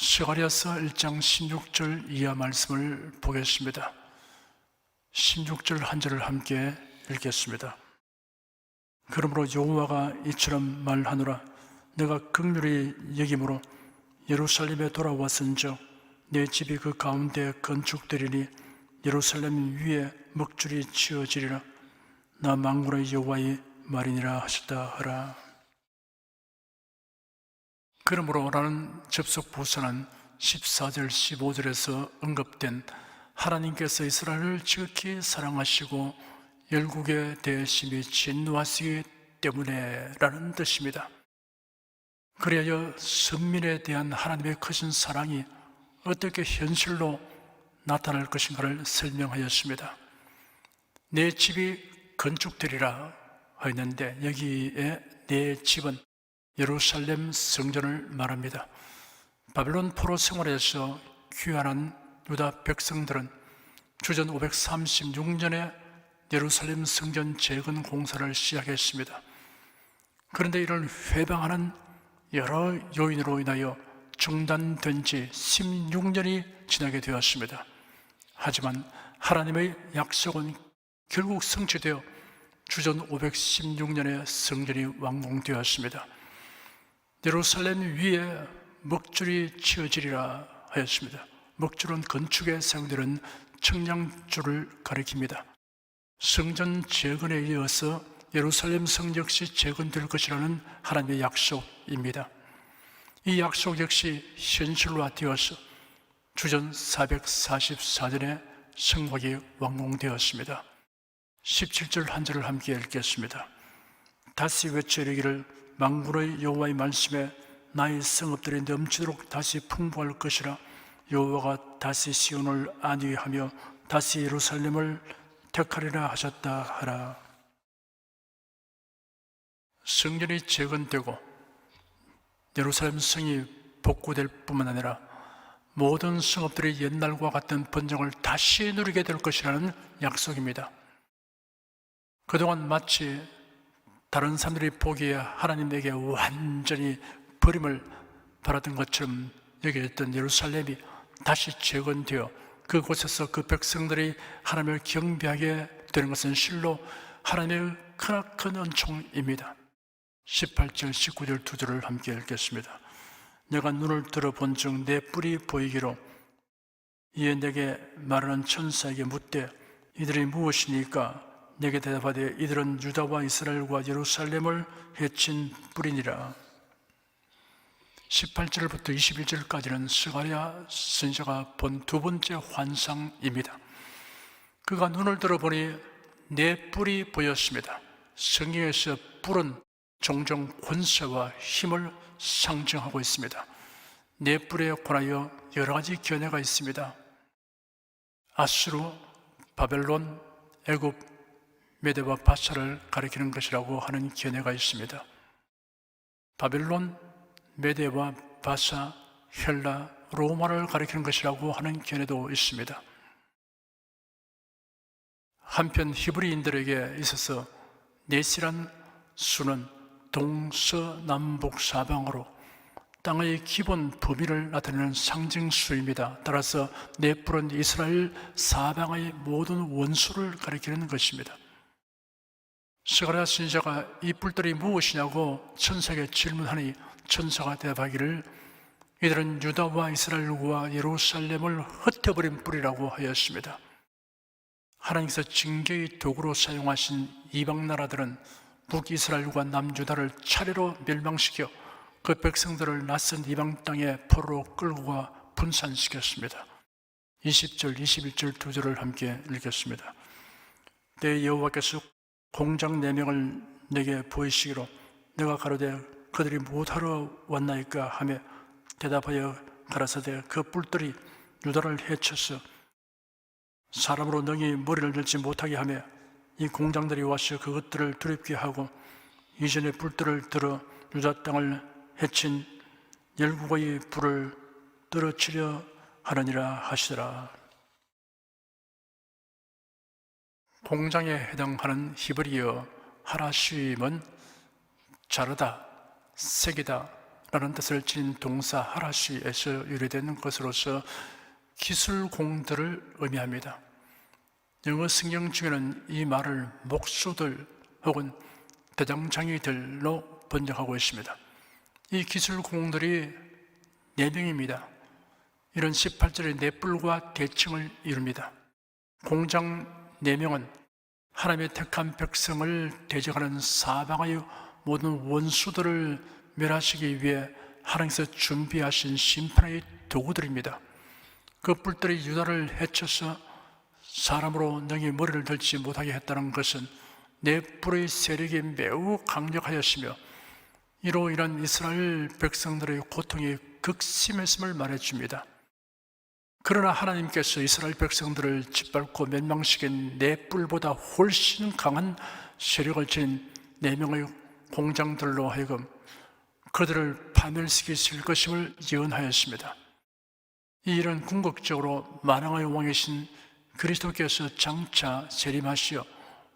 스가랴서 1장 16절 이하 말씀을 보겠습니다. 16절 한 절을 함께 읽겠습니다. 그러므로 여호와가 이처럼 말하노라. 내가 긍휼히 여김으로 예루살렘에 돌아왔은즉 내 집이 그 가운데 건축되리니 예루살렘 위에 먹줄이 치어지리라. 나 만군의 여호와의 말이니라 하셨다 하라. 그러므로 라는 접속 부사는 14절 15절에서 언급된 하나님께서 이스라엘을 지극히 사랑하시고 열국에 대해 심히 진노하시기 때문에 라는 뜻입니다. 그리하여 선민에 대한 하나님의 크신 사랑이 어떻게 현실로 나타날 것인가를 설명하였습니다. 내 집이 건축되리라 하였는데 여기에 내 집은 예루살렘 성전을 말합니다. 바벨론 포로 생활에서 귀환한 유다 백성들은 주전 536년에 예루살렘 성전 재건 공사를 시작했습니다. 그런데 이를 회방하는 여러 요인으로 인하여 중단된 지 16년이 지나게 되었습니다. 하지만 하나님의 약속은 결국 성취되어 주전 516년에 성전이 완공되었습니다. 예루살렘 위에 먹줄이 치어지리라 하였습니다. 먹줄은 건축에 사용되는 청량줄을 가리킵니다. 성전 재건에 이어서 예루살렘 성 역시 재건될 것이라는 하나님의 약속입니다. 이 약속 역시 현실화되어서 주전 444년에 성곽이 완공되었습니다. 17절 한 절을 함께 읽겠습니다. 다시 외쳐 이르기를 만군의 여호와의 말씀에 나의 성읍들이 넘치도록 다시 풍부할 것이라. 여호와가 다시 시온을 안위하며 다시 예루살렘을 택하리라 하셨다 하라. 성전이 재건되고 예루살렘 성이 복구될 뿐만 아니라 모든 성읍들이 옛날과 같은 번영을 다시 누리게 될 것이라는 약속입니다. 그동안 마치 다른 사람들이 보기에 하나님에게 완전히 버림을 받았던 것처럼 여겨졌던 예루살렘이 다시 재건되어 그곳에서 그 백성들이 하나님을 경배하게 되는 것은 실로 하나님의 크나큰 은총입니다. 18절 19절 두 절을 함께 읽겠습니다. 내가 눈을 들어본즉 내 뿔이 보이기로 이에 내게 말하는 천사에게 묻되 이들이 무엇이니까? 내게 대답하되 이들은 유다와 이스라엘과 예루살렘을 해친 뿔이니라. 18절부터 21절까지는 스가랴 선지자가 본 두 번째 환상입니다. 그가 눈을 들어보니 네 뿔이 보였습니다. 성경에서 뿔은 종종 권세와 힘을 상징하고 있습니다. 네 뿔에 관하여 여러 가지 견해가 있습니다. 아수르, 바벨론, 애굽, 메대와 바사를 가리키는 것이라고 하는 견해가 있습니다. 바벨론, 메대와 바사, 헬라, 로마를 가리키는 것이라고 하는 견해도 있습니다. 한편 히브리인들에게 있어서 넷이란 수는 동서남북 사방으로 땅의 기본 범위를 나타내는 상징수입니다. 따라서 네 뿔은 이스라엘 사방의 모든 원수를 가리키는 것입니다. 스가랴 선지자가 이 뿔들이 무엇이냐고 천사에게 질문하니 천사가 대답하기를 이들은 유다와 이스라엘과 예루살렘을 흩어버린 뿔이라고 하였습니다. 하나님께서 징계의 도구로 사용하신 이방 나라들은 북이스라엘과 남유다를 차례로 멸망시켜 그 백성들을 낯선 이방 땅에 포로로 끌고 가 분산시켰습니다. 20절, 21절 두 절을 함께 읽겠습니다. 내 여호와께서 공장 4명을 내게 보이시기로 내가 가로되 그들이 무엇하러 왔나이까 하며 대답하여 가라사대 그 뿔들이 유다를 해쳐서 사람으로 능히 머리를 들지 못하게 하며 이 공장들이 와서 그것들을 두렵게 하고 이전에 뿔들을 들어 유다 땅을 해친 열국의 불을 떨어뜨려 하느니라 하시더라. 공장에 해당하는 히브리어 하라심은 자르다, 새기다, 라는 뜻을 지닌 동사 하라시에서 유래되는 것으로서 기술공들을 의미합니다. 영어 성경 중에는 이 말을 목수들 혹은 대장장이들로 번역하고 있습니다. 이 기술공들이 4명입니다. 이런 18절의 넷불과 대칭을 이룹니다. 공장 4명은 하나님의 택한 백성을 대적하는 사방의 모든 원수들을 멸하시기 위해 하나님께서 준비하신 심판의 도구들입니다. 그 뿔들이 유다를 해쳐서 사람으로 능히 머리를 들지 못하게 했다는 것은 넷불의 세력이 매우 강력하였으며 이로 인한 이스라엘 백성들의 고통이 극심했음을 말해줍니다. 그러나 하나님께서 이스라엘 백성들을 짓밟고 멸망시킨 넷불보다 훨씬 강한 세력을 지닌 4명의 공장들로 하여금 그들을 파멸시키실 것임을 예언하였습니다. 이 일은 궁극적으로 만왕의 왕이신 그리스도께서 장차 재림하시어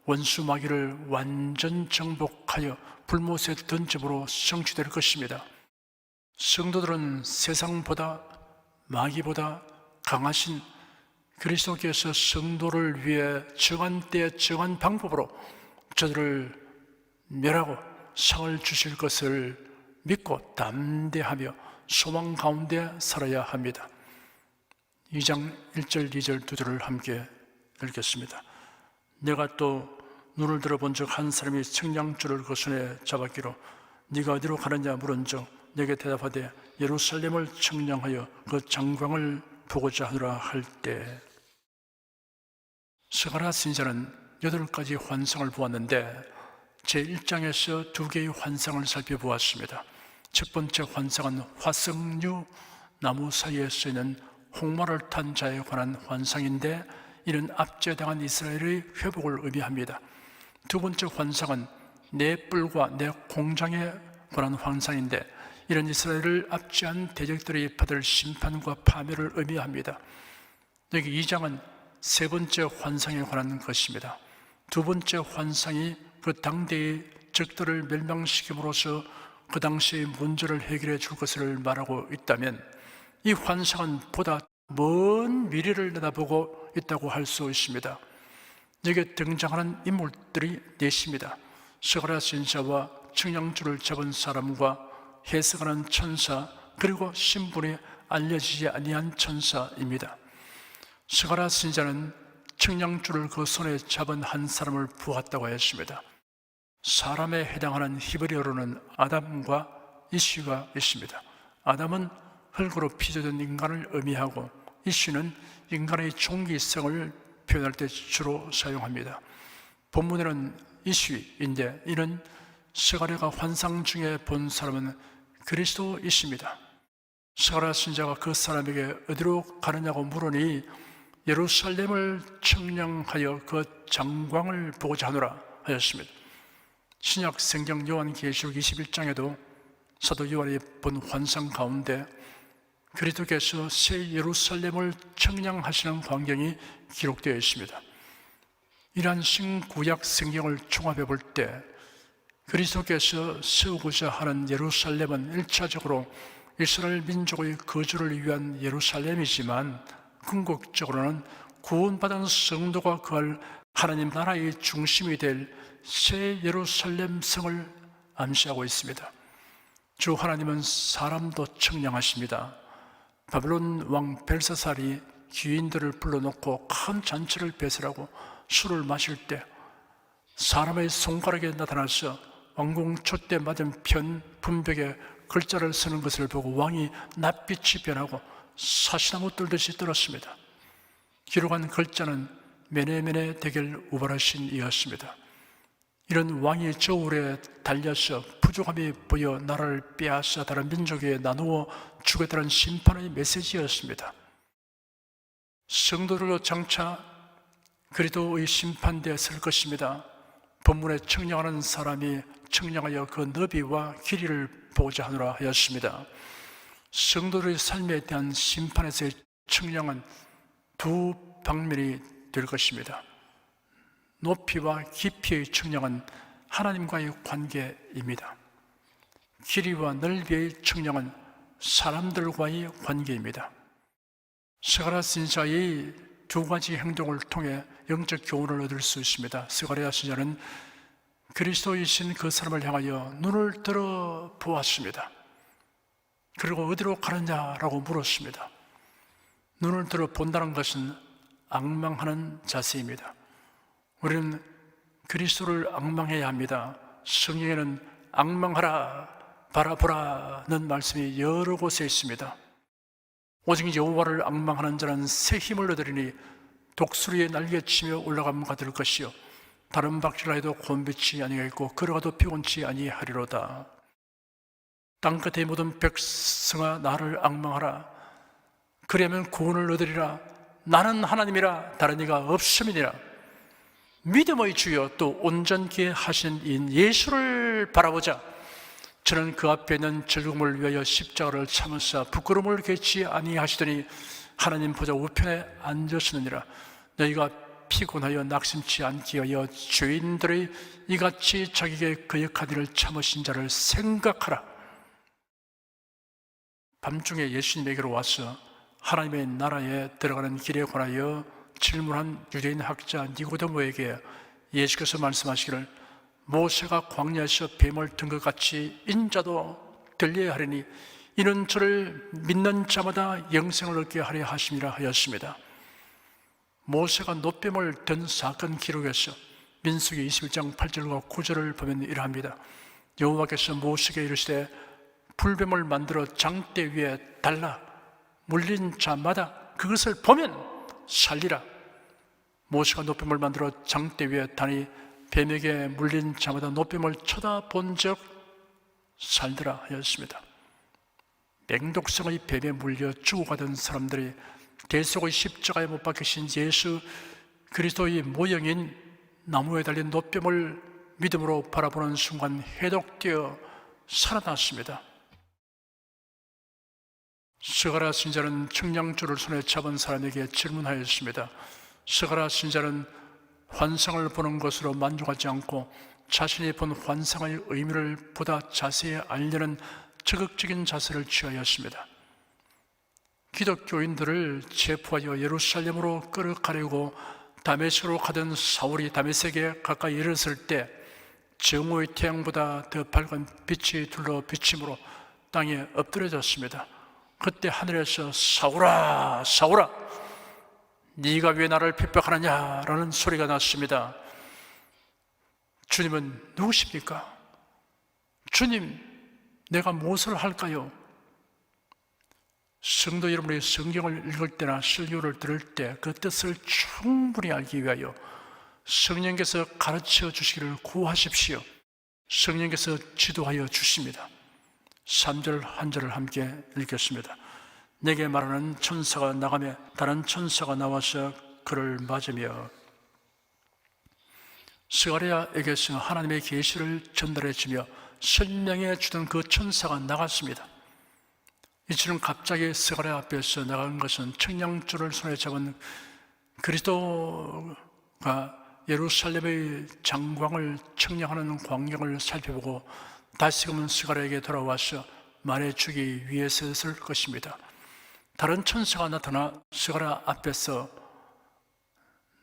원수 마귀를 완전 정복하여 불못에 던짐으로 성취될 것입니다. 성도들은 세상보다 마귀보다 강하신 그리스도께서 성도를 위해 정한 때에 정한 방법으로 저들을 멸하고 상을 주실 것을 믿고 담대하며 소망 가운데 살아야 합니다. 2장 1절, 2절, 2절을 함께 읽겠습니다. 내가 또 눈을 들어본 적 한 사람이 청량줄을 그 손에 잡았기로 네가 어디로 가느냐 물은즉 내게 대답하되 예루살렘을 청량하여 그 장광을 보고자 하노라 할 때, 스가랴 선지자는 8가지 환상을 보았는데 제1장에서 2개의 환상을 살펴보았습니다. 첫 번째 환상은 화석류 나무 사이에 쓰이는 홍마를 탄 자에 관한 환상인데 이는 압제당한 이스라엘의 회복을 의미합니다. 두 번째 환상은 내 뿔과 내 공장에 관한 환상인데 이런 이스라엘을 압제한 대적들이 받을 심판과 파멸을 의미합니다. 여기 2장은 세 번째 환상에 관한 것입니다. 두 번째 환상이 그 당대의 적들을 멸망시킴으로써 그 당시의 문제를 해결해 줄 것을 말하고 있다면 이 환상은 보다 먼 미래를 내다보고 있다고 할 수 있습니다. 여기에 등장하는 인물들이 넷입니다. 스가랴 선지자와 청량줄을 잡은 사람과 해석하는 천사 그리고 신분이 알려지지 아니한 천사입니다. 스가랴 선지자는 청량줄을 그 손에 잡은 한 사람을 보았다고 했습니다. 사람에 해당하는 히브리어로는 아담과 이시가 있습니다. 아담은 흙으로 빚어진 인간을 의미하고 이시는 인간의 종기성을 표현할 때 주로 사용합니다. 본문에는 이시인데 이는 스가랴가 환상 중에 본 사람은 그리스도이십니다. 스가랴 선지자가 그 사람에게 어디로 가느냐고 물으니 예루살렘을 청량하여 그 장광을 보고자 하노라 하였습니다. 신약 성경 요한계시록 21장에도 사도 요한이 본 환상 가운데 그리스도께서 새 예루살렘을 청량하시는 광경이 기록되어 있습니다. 이러한 신구약 성경을 종합해 볼 때 그리스도께서 세우고자 하는 예루살렘은 1차적으로 이스라엘 민족의 거주를 위한 예루살렘이지만 궁극적으로는 구원받은 성도가 거할 하나님 나라의 중심이 될 새 예루살렘 성을 암시하고 있습니다. 주 하나님은 사람도 청량하십니다. 바벨론 왕 벨사살이 귀인들을 불러놓고 큰 잔치를 배설하고 술을 마실 때 사람의 손가락에 나타나서 왕궁 촛대 맞은편 분벽에 글자를 쓰는 것을 보고 왕이 낯빛이 변하고 사시나무 뚫듯이 떨었습니다. 기록한 글자는 메네메네 대겔 우바라신이었습니다. 이런 왕이 저울에 달려서 부족함이 보여 나라를 빼앗아 다른 민족에 나누어 주겠다는 심판의 메시지였습니다. 성도들로 장차 그리스도의 심판대에 설 것입니다. 본문에 청량하는 사람이 청량하여 그 너비와 길이를 보고자 하노라 하였습니다. 성도들의 삶에 대한 심판에서의 청량은 두 방면이 될 것입니다. 높이와 깊이의 청량은 하나님과의 관계입니다. 길이와 넓이의 측량은 사람들과의 관계입니다. 스가랴 선지자의 두 가지 행동을 통해 영적 교훈을 얻을 수 있습니다. 스가랴 선지자는 그리스도이신 그 사람을 향하여 눈을 들어 보았습니다. 그리고 어디로 가느냐라고 물었습니다. 눈을 들어 본다는 것은 앙망하는 자세입니다. 우리는 그리스도를 앙망해야 합니다. 성경에는 앙망하라, 바라보라는 말씀이 여러 곳에 있습니다. 오직 여호와를 앙망하는 자는 새 힘을 얻으리니 독수리의 날개치며 올라가면 가들 것이요 다른 박질라 해도 곤비치 아니하겠고 걸어가도 피곤치 아니하리로다. 땅끝의 모든 백성아 나를 앙망하라. 그리하면 구원을 얻으리라. 나는 하나님이라 다른 이가 없음이니라. 믿음의 주여 또 온전케 하신 인 예수를 바라보자. 저는 그 앞에 있는 즐거움을 위하여 십자가를 참으사 부끄러움을 개치 아니하시더니 하나님 보좌 우편에 앉으시느니라. 너희가 피곤하여 낙심치 않게 하여 죄인들의 이같이 자기에게 거역한 일을 참으신 자를 생각하라. 밤중에 예수님에게로 와서 하나님의 나라에 들어가는 길에 관하여 질문한 유대인 학자 니고데모에게 예수께서 말씀하시기를 모세가 광야에서 뱀을 든 것 같이 인자도 들려야 하리니 이는 저를 믿는 자마다 영생을 얻게 하려 하심이라 하였습니다. 모세가 노뱀을 든 사건 기록에서 민수기 21장 8절과 9절을 보면 이러합니다. 여호와께서 모세에게 이르시되 불뱀을 만들어 장대 위에 달라 물린 자마다 그것을 보면 살리라. 모세가 노뱀을 만들어 장대 위에 다니 뱀에게 물린 자마다 노뱀을 쳐다본 적 살더라 하였습니다. 맹독성의 뱀에 물려 죽어가던 사람들이 대속의 십자가에 못 박히신 예수 그리스도의 모형인 나무에 달린 노뱀을 믿음으로 바라보는 순간 해독되어 살아났습니다. 스가랴 선지자는 측량줄을 손에 잡은 사람에게 질문하였습니다. 스가랴 선지자는 환상을 보는 것으로 만족하지 않고 자신이 본 환상의 의미를 보다 자세히 알려는 적극적인 자세를 취하였습니다. 기독교인들을 체포하여 예루살렘으로 끌어가려고 다메섹으로 가던 사울이 다메섹에 가까이 이르렀을 때 정오의 태양보다 더 밝은 빛이 둘러 비침으로 땅에 엎드려졌습니다. 그때 하늘에서 사울아 사울아 네가 왜 나를 핍박하느냐라는 소리가 났습니다. 주님은 누구십니까? 주님, 내가 무엇을 할까요? 성도 여러분이 성경을 읽을 때나 설교를 들을 때 그 뜻을 충분히 알기 위하여 성령께서 가르쳐 주시기를 구하십시오. 성령께서 지도하여 주십니다. 3절 한 절을 함께 읽겠습니다. 내게 말하는 천사가 나가며 다른 천사가 나와서 그를 맞으며 스가랴에게서 하나님의 계시를 전달해 주며 설명해 주던 그 천사가 나갔습니다. 이처럼 갑자기 스가랴 앞에서 나간 것은 측량줄을 손에 잡은 그리스도가 예루살렘의 장광을 측량하는 광경을 살펴보고 다시금은 스가랴에게 돌아와서 말해주기 위해서였을 것입니다. 다른 천사가 나타나 스가랴 앞에서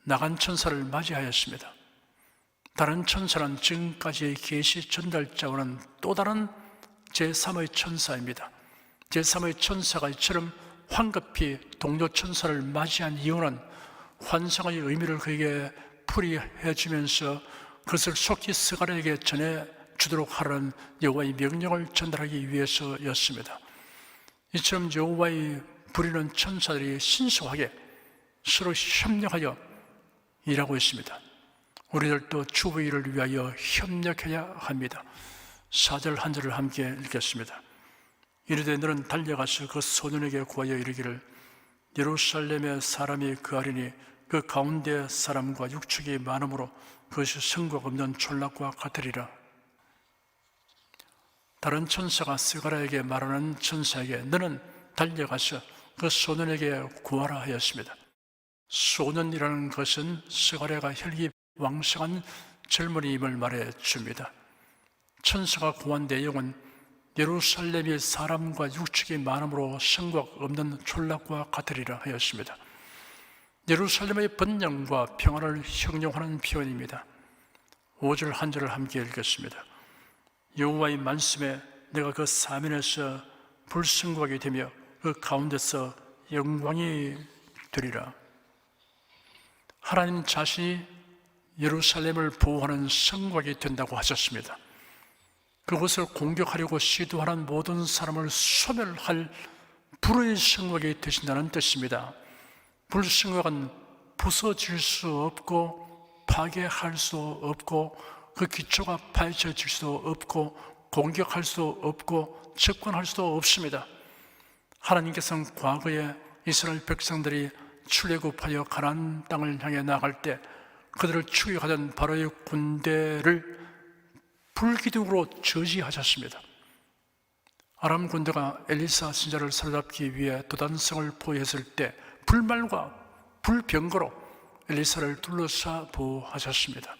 나간 천사를 맞이하였습니다. 다른 천사는 지금까지의 계시 전달자와는 또 다른 제3의 천사입니다. 제3의 천사가 이처럼 황급히 동료 천사를 맞이한 이유는 환상의 의미를 그에게 풀이해 주면서 그것을 속히 스가랴에게 전해 주도록 하라는 여호와의 명령을 전달하기 위해서였습니다. 이처럼 여호와의 부리는 천사들이 신속하게 서로 협력하여 일하고 있습니다. 우리들도 주의 일을 위하여 협력해야 합니다. 4절 한 절을 함께 읽겠습니다. 이르되 너는 달려가서 그 소년에게 구하여 이르기를 예루살렘의 사람이 그하리니 그 가운데 사람과 육축이 많으므로 그것이 성곽 없는 촌락과 같으리라. 다른 천사가 스가랴에게 말하는 천사에게 너는 달려가서 그 소년에게 구하라 하였습니다. 소년이라는 것은 스가랴가 혈기 왕성한 젊은이임을 말해 줍니다. 천사가 구한 내용은 예루살렘이 사람과 육축이 많음으로 성곽 없는 촌락과 같으리라 하였습니다. 예루살렘의 번영과 평안을 형용하는 표현입니다. 5절 한 절을 함께 읽겠습니다. 여호와의 말씀에 내가 그 사면에서 불성곽이 되며 그 가운데서 영광이 되리라. 하나님 자신이 예루살렘을 보호하는 성곽이 된다고 하셨습니다. 그것을 공격하려고 시도하는 모든 사람을 소멸할 불의 성곽이 되신다는 뜻입니다. 불성곽은 부서질 수 없고 파괴할 수 없고 그 기초가 파헤쳐질 수 없고 공격할 수 없고 접근할 수도 없습니다. 하나님께서는 과거에 이스라엘 백성들이 출애굽하여 가나안 땅을 향해 나갈 때 그들을 추격하던 바로의 군대를 불기둥으로 저지하셨습니다. 아람 군대가 엘리사 선지자를 사로잡기 위해 도단성을 포위했을 때 불말과 불병거로 엘리사를 둘러싸 보호하셨습니다.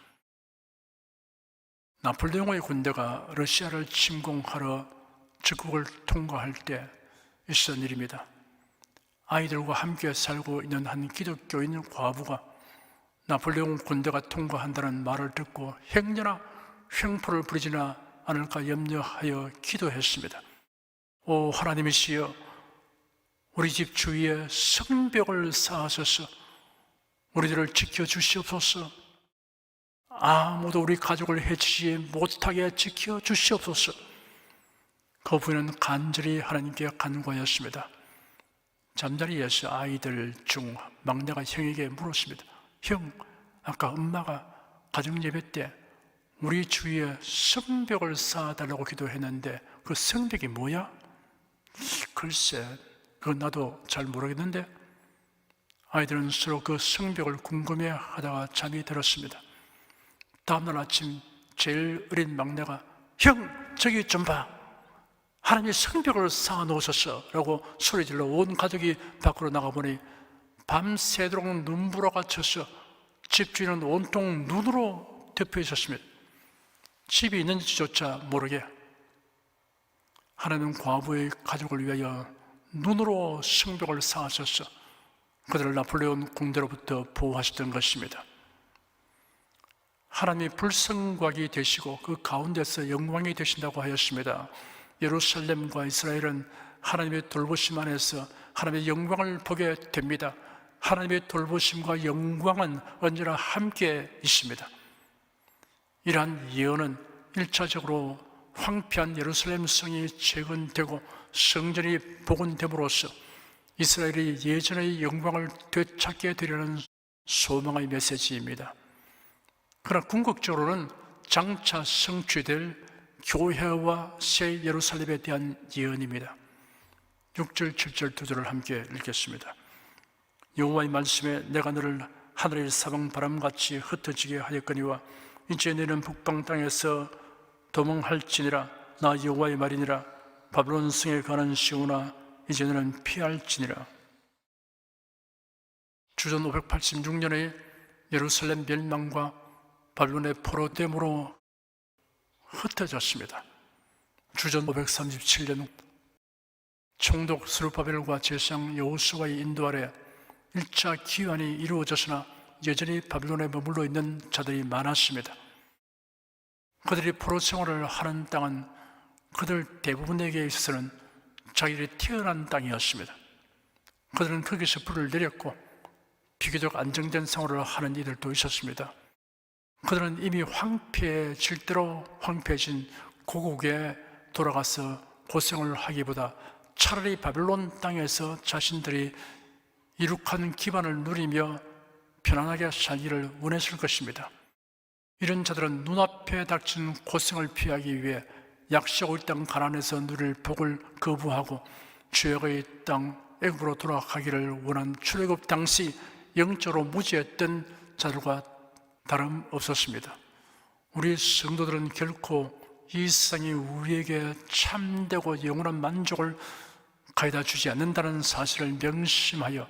나폴레옹의 군대가 러시아를 침공하러 적국을 통과할 때 있었던 일입니다. 아이들과 함께 살고 있는 한 기독교인 과부가 나폴레옹 군대가 통과한다는 말을 듣고 행여나 횡포를 부리지나 않을까 염려하여 기도했습니다. 오 하나님이시여, 우리 집 주위에 성벽을 쌓으셔서 우리들을 지켜주시옵소서. 아무도 우리 가족을 해치지 못하게 지켜주시옵소서. 그 부인은 간절히 하나님께 간구하였습니다. 잠자리에서 아이들 중 막내가 형에게 물었습니다. 형, 아까 엄마가 가정예배 때 우리 주위에 성벽을 쌓아달라고 기도했는데 그 성벽이 뭐야? 글쎄, 그건 나도 잘 모르겠는데. 아이들은 서로 그 성벽을 궁금해 하다가 잠이 들었습니다. 다음날 아침 제일 어린 막내가 형, 저기 좀 봐, 하나님이 성벽을 쌓아 놓으셨어 라고 소리질러 온 가족이 밖으로 나가보니 밤새도록 눈보라가 쳤어 집주인은 온통 눈으로 덮여 있었습니다. 집이 있는지조차 모르게 하나님은 과부의 가족을 위하여 눈으로 성벽을 쌓으셨어 그들을 나폴레옹 군대로부터 보호하셨던 것입니다. 하나님이 불성곽이 되시고 그 가운데서 영광이 되신다고 하였습니다. 예루살렘과 이스라엘은 하나님의 돌보심 안에서 하나님의 영광을 보게 됩니다. 하나님의 돌보심과 영광은 언제나 함께 있습니다. 이러한 예언은 1차적으로 황폐한 예루살렘 성이 재건되고 성전이 복원됨으로써 이스라엘이 예전의 영광을 되찾게 되려는 소망의 메시지입니다. 그러나 궁극적으로는 장차 성취될 교회와 새 예루살렘에 대한 예언입니다. 6절, 7절 두 절을 함께 읽겠습니다. 여호와의 말씀에 내가 너를 하늘의 사방바람같이 흩어지게 하였거니와 이제 너는 북방 땅에서 도망할지니라. 나 여호와의 말이니라. 바벨론 성에 가는 시온아, 이제 너는 피할지니라. 주전 586년의 예루살렘 멸망과 바벨론의 포로됨으로 흩어졌습니다. 주전 537년 총독 스룹바벨과 제사장 여호수아의 인도 아래 1차 기환이 이루어졌으나 여전히 바벨론에 머물러 있는 자들이 많았습니다. 그들이 포로 생활을 하는 땅은 그들 대부분에게 있어서는 자기들이 태어난 땅이었습니다. 그들은 거기서 불을 내렸고 비교적 안정된 생활을 하는 이들도 있었습니다. 그들은 이미 황폐해질 대로 황폐해진 고국에 돌아가서 고생을 하기보다 차라리 바벨론 땅에서 자신들이 이룩한 기반을 누리며 편안하게 살기를 원했을 것입니다. 이런 자들은 눈앞에 닥친 고생을 피하기 위해 약속의 땅 가나안에서 누릴 복을 거부하고 죄악의 땅 애굽으로 돌아가기를 원한 출애굽 당시 영적으로 무지했던 자들과 다름없었습니다. 우리 성도들은 결코 이 세상이 우리에게 참되고 영원한 만족을 가져다 주지 않는다는 사실을 명심하여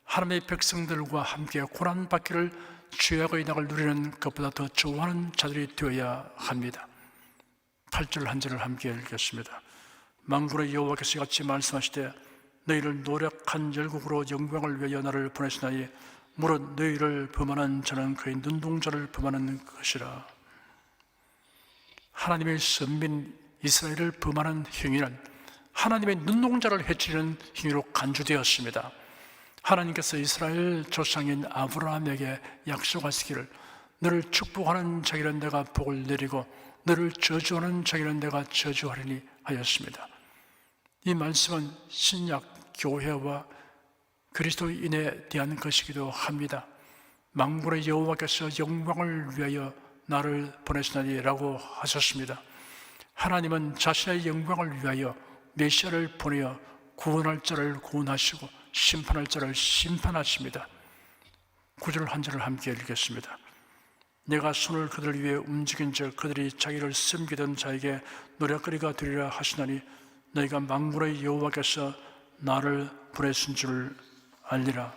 하나님의 백성들과 함께 고난받기를 죄악의 낙을 누리는 것보다 더 좋아하는 자들이 되어야 합니다. 8절 한 절을 함께 읽겠습니다. 만군의 여호와께서 이같이 말씀하시되 너희를 노력한 열국으로 영광을 위하여 나를 보내시나니 무릇 너희를 범하는 자는 그의 눈동자를 범하는 것이라. 하나님의 선민 이스라엘을 범하는 행위는 하나님의 눈동자를 해치는 행위로 간주되었습니다. 하나님께서 이스라엘 조상인 아브라함에게 약속하시기를 너를 축복하는 자기는 내가 복을 내리고 너를 저주하는 자기는 내가 저주하리니 하였습니다. 이 말씀은 신약 교회와 그리스도인에 대한 것이기도 합니다. 만군의 여호와께서 영광을 위하여 나를 보내시나니 라고 하셨습니다. 하나님은 자신의 영광을 위하여 메시아를 보내어 구원할 자를 구원하시고 심판할 자를 심판하십니다. 9절 한 절을 함께 읽겠습니다. 내가 손을 그들 위에 움직인 즉 그들이 자기를 섬기던 자에게 노략거리가 되리라 하시나니 너희가 만군의 여호와께서 나를 보내신 줄 알리라.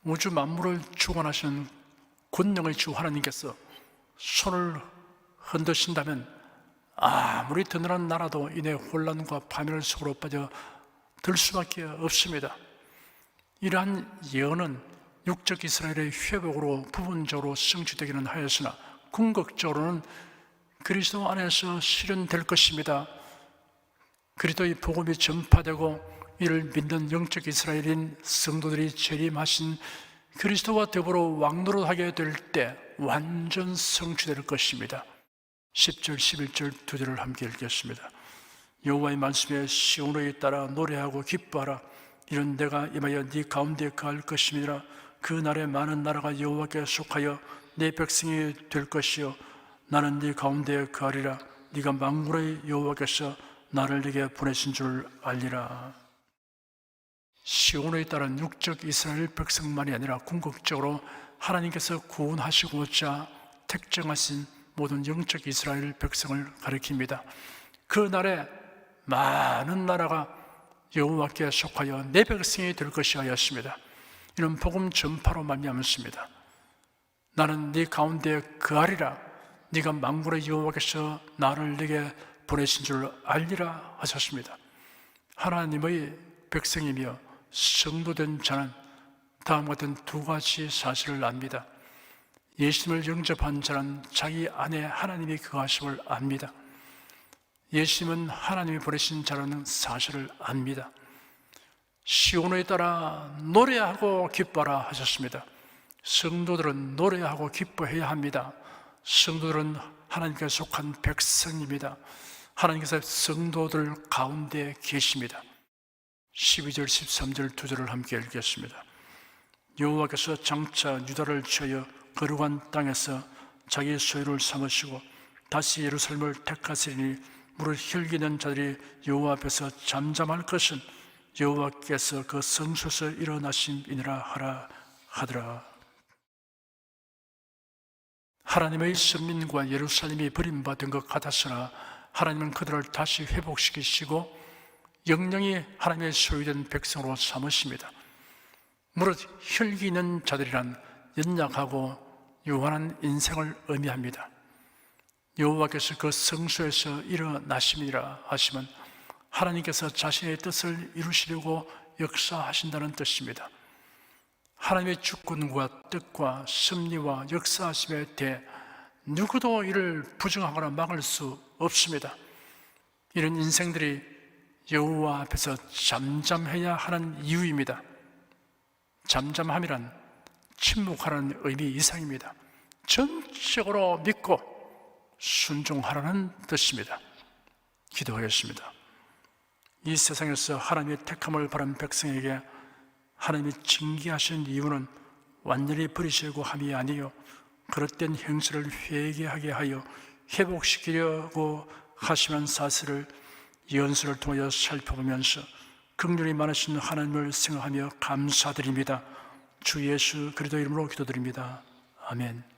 우주 만물을 주관하시는 권능의 주 하나님께서 손을 흔드신다면 아무리 드늘한 나라도 이내 혼란과 파멸 속으로 빠져 들 수밖에 없습니다. 이러한 예언은 육적 이스라엘의 회복으로 부분적으로 성취되기는 하였으나 궁극적으로는 그리스도 안에서 실현될 것입니다. 그리스도의 복음이 전파되고 이를 믿는 영적 이스라엘인 성도들이 재림하신 그리스도와 더불어 왕노릇하게 될 때 완전 성취될 것입니다. 10절, 11절 두 절을 함께 읽겠습니다. 여호와의 말씀에 시온에 따라 노래하고 기뻐하라. 이는 내가 임하여 네 가운데 거할 것임이라. 그 날에 많은 나라가 여호와께 속하여 네 백성이 될 것이요 나는 네 가운데 거하리라. 네가 만군의 여호와께서 나를 네게 보내신 줄 알리라. 시온에 따른 육적 이스라엘 백성만이 아니라 궁극적으로 하나님께서 구원하시고자 택정하신 모든 영적 이스라엘 백성을 가리킵니다. 그 날에 많은 나라가 여호와께 속하여 내 백성이 될 것이 하였습니다. 이는 복음 전파로 말미암았습니다. 나는 네 가운데 거하리라. 네가 만군의 여호와께서 나를 네게 보내신 줄 알리라 하셨습니다. 하나님의 백성이며 성도된 자는 다음과 같은 두 가지 사실을 압니다. 예수님을 영접한 자는 자기 안에 하나님이 거하심을 압니다. 예수님은 하나님이 보내신 자라는 사실을 압니다. 시온에 따라 노래하고 기뻐하라 하셨습니다. 성도들은 노래하고 기뻐해야 합니다. 성도들은 하나님께 속한 백성입니다. 하나님께서 성도들 가운데 계십니다. 12절 13절 두 절을 함께 읽겠습니다. 여호와께서 장차 유다를 취하여 거룩한 땅에서 자기 소유를 삼으시고 다시 예루살렘을 택하시리니 무릇 혈기는 자들이 여호와 앞에서 잠잠할 것은 여호와께서 그 성소에서 일어나심이니라 하라 하더라. 하나님의 선민과 예루살렘이 버림받은 것 같았으나 하나님은 그들을 다시 회복시키시고 영영이 하나님의 소유된 백성으로 삼으십니다. 무릇 혈기 있는 자들이란 연약하고 유한한 인생을 의미합니다. 여호와께서 그 성소에서 일어나심이라 하시면 하나님께서 자신의 뜻을 이루시려고 역사하신다는 뜻입니다. 하나님의 주권과 뜻과 섭리와 역사하심에 대해 누구도 이를 부정하거나 막을 수 없습니다. 이런 인생들이 여호와 앞에서 잠잠해야 하는 이유입니다. 잠잠함이란 침묵하라는 의미 이상입니다. 전적으로 믿고 순종하라는 뜻입니다. 기도하겠습니다. 이 세상에서 하나님의 택함을 바란 백성에게 하나님이 징계하신 이유는 완전히 버리시려고 함이 아니요 그릇된 행실을 회개하게 하여 회복시키려고 하시는 사실을 예언서를 통하여 살펴보면서 긍휼이 많으신 하나님을 생각하며 감사드립니다. 주 예수 그리스도 이름으로 기도드립니다. 아멘.